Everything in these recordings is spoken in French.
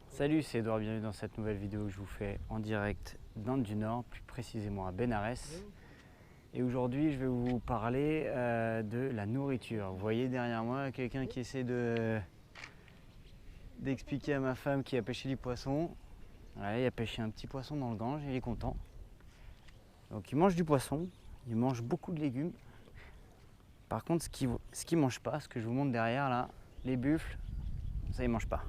Salut, c'est Edouard, bienvenue dans cette nouvelle vidéo que je vous fais en direct d'Inde du Nord, plus précisément à Bénarès. Et aujourd'hui, je vais vous parler de la nourriture. Vous voyez derrière moi quelqu'un qui essaie d'expliquer à ma femme qui a pêché du poisson. Ouais, il a pêché un petit poisson dans le Gange, il est content. Donc il mange du poisson, il mange beaucoup de légumes. Par contre, ce qu'il ne mange pas, ce que je vous montre derrière là, les buffles, ça ils ne mangent pas.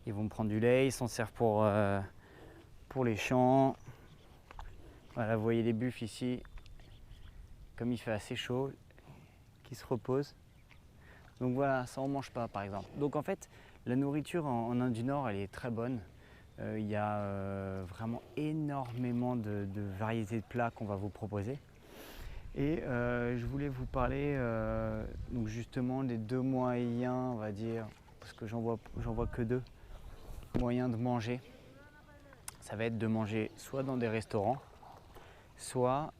Ils vont prendre du lait, ils s'en servent pour les champs. Voilà, vous voyez les buffles ici, comme il fait assez chaud, qui se reposent. Donc voilà, ça on mange pas par exemple. Donc en fait, la nourriture en Inde du Nord, elle est très bonne. Il y a vraiment énormément de variétés de plats qu'on va vous proposer. Et je voulais vous parler donc justement des deux moyens, on va dire, parce que j'en vois que deux moyens de manger. Ça va être de manger soit dans des restaurants, soit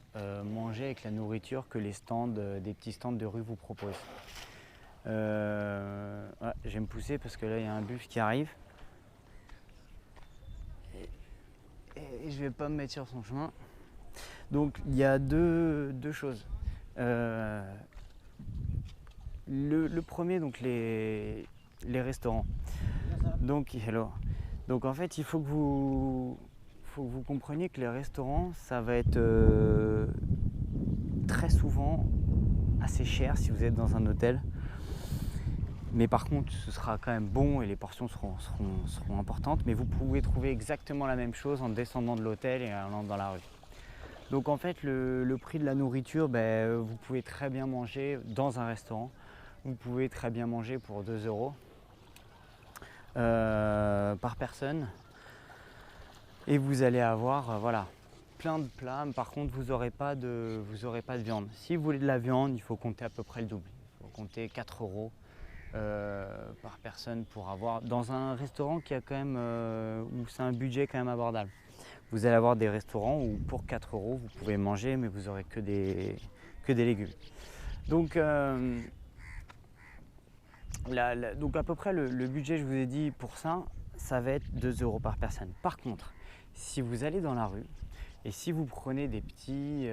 manger avec la nourriture que les stands, des petits stands de rue vous proposent. Voilà, je vais me pousser parce que là il y a un buffle qui arrive. Et je vais pas me mettre sur son chemin. Donc il y a deux choses. Le premier, donc les restaurants. Donc, hello. Donc en fait, il faut que vous compreniez que les restaurants, ça va être très souvent assez cher si vous êtes dans un hôtel. Mais par contre, ce sera quand même bon et les portions seront importantes. Mais vous pouvez trouver exactement la même chose en descendant de l'hôtel et en allant dans la rue. Donc en fait, le prix de la nourriture, vous pouvez très bien manger dans un restaurant. Vous pouvez très bien manger pour 2 € par personne. Et vous allez avoir voilà, plein de plats. Par contre, vous n'aurez pas de viande. Si vous voulez de la viande, il faut compter à peu près le double. Il faut compter 4 € par personne pour avoir dans un restaurant qui a quand même où c'est un budget quand même abordable. Vous allez avoir des restaurants où pour 4 € vous pouvez manger, mais vous aurez que des légumes. Donc, donc à peu près le budget, je vous ai dit pour ça, ça va être 2 € par personne. Par contre, si vous allez dans la rue et si vous prenez des petits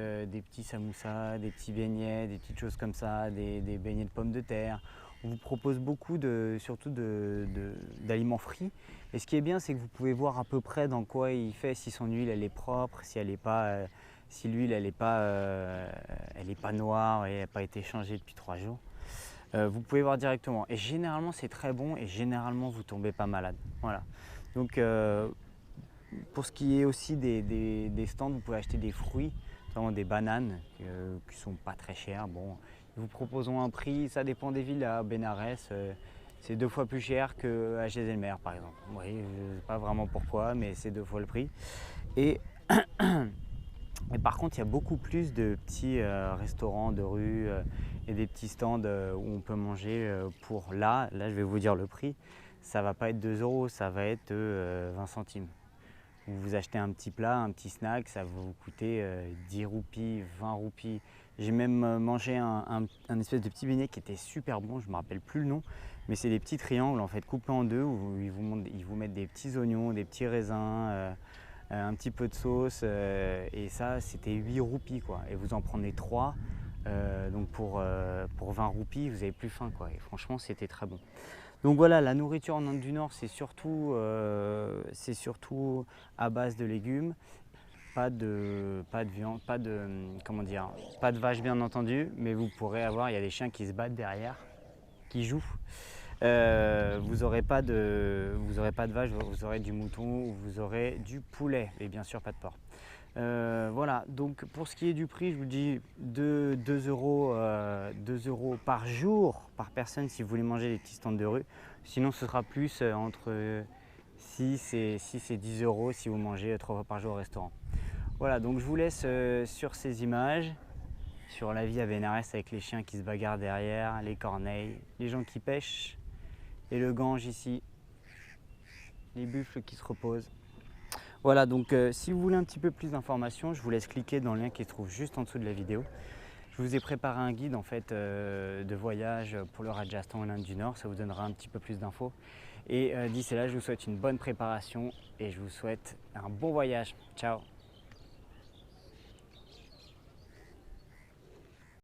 samoussas, des petits beignets, des petites choses comme ça, des beignets de pommes de terre, on vous propose beaucoup surtout d'aliments frits. Et ce qui est bien, c'est que vous pouvez voir à peu près dans quoi il fait, si son huile elle est propre, si elle est pas, si l'huile elle n'est pas noire et elle n'a pas été changée depuis 3 jours. Vous pouvez voir directement. Et généralement c'est très bon et généralement vous ne tombez pas malade. Voilà. Donc pour ce qui est aussi des stands, vous pouvez acheter des fruits, notamment des bananes qui ne sont pas très chères. Bon, ils vous proposeront un prix, ça dépend des villes. À Bénarès, c'est 2 fois plus cher qu'à Gézelmer par exemple. Oui, je ne sais pas vraiment pourquoi, mais c'est 2 fois le prix. Et par contre, il y a beaucoup plus de petits restaurants de rue et des petits stands où on peut manger pour là, je vais vous dire le prix. Ça ne va pas être 2 €, ça va être 20 centimes. Vous achetez un petit plat, un petit snack, ça va vous coûter 10 roupies, 20 roupies. J'ai même mangé un espèce de petit beignet qui était super bon, je ne me rappelle plus le nom, mais c'est des petits triangles en fait coupés en deux où ils vous mettent des petits oignons, des petits raisins, un petit peu de sauce et ça c'était 8 roupies quoi. Et vous en prenez 3, donc pour 20 roupies vous n'avez plus faim quoi. Et franchement c'était très bon. Donc voilà, la nourriture en Inde du Nord, c'est surtout à base de légumes, pas de viande, pas de vache bien entendu, mais vous pourrez avoir, il y a des chiens qui se battent derrière, qui jouent. Vous n'aurez pas de vache, vous aurez du mouton, vous aurez du poulet, et bien sûr pas de porc. Voilà, donc pour ce qui est du prix, je vous dis 2 € par jour par personne si vous voulez manger les petits stands de rue. Sinon ce sera plus entre 6 et 10 € si vous mangez 3 fois par jour au restaurant. Voilà, donc je vous laisse sur ces images, sur la vie à Bénarès avec les chiens qui se bagarrent derrière, les corneilles, les gens qui pêchent et le Gange ici, les buffles qui se reposent. Voilà, donc si vous voulez un petit peu plus d'informations, je vous laisse cliquer dans le lien qui se trouve juste en dessous de la vidéo. Je vous ai préparé un guide en fait de voyage pour le Rajasthan en Inde du Nord, ça vous donnera un petit peu plus d'infos. Et d'ici là, je vous souhaite une bonne préparation et je vous souhaite un bon voyage. Ciao!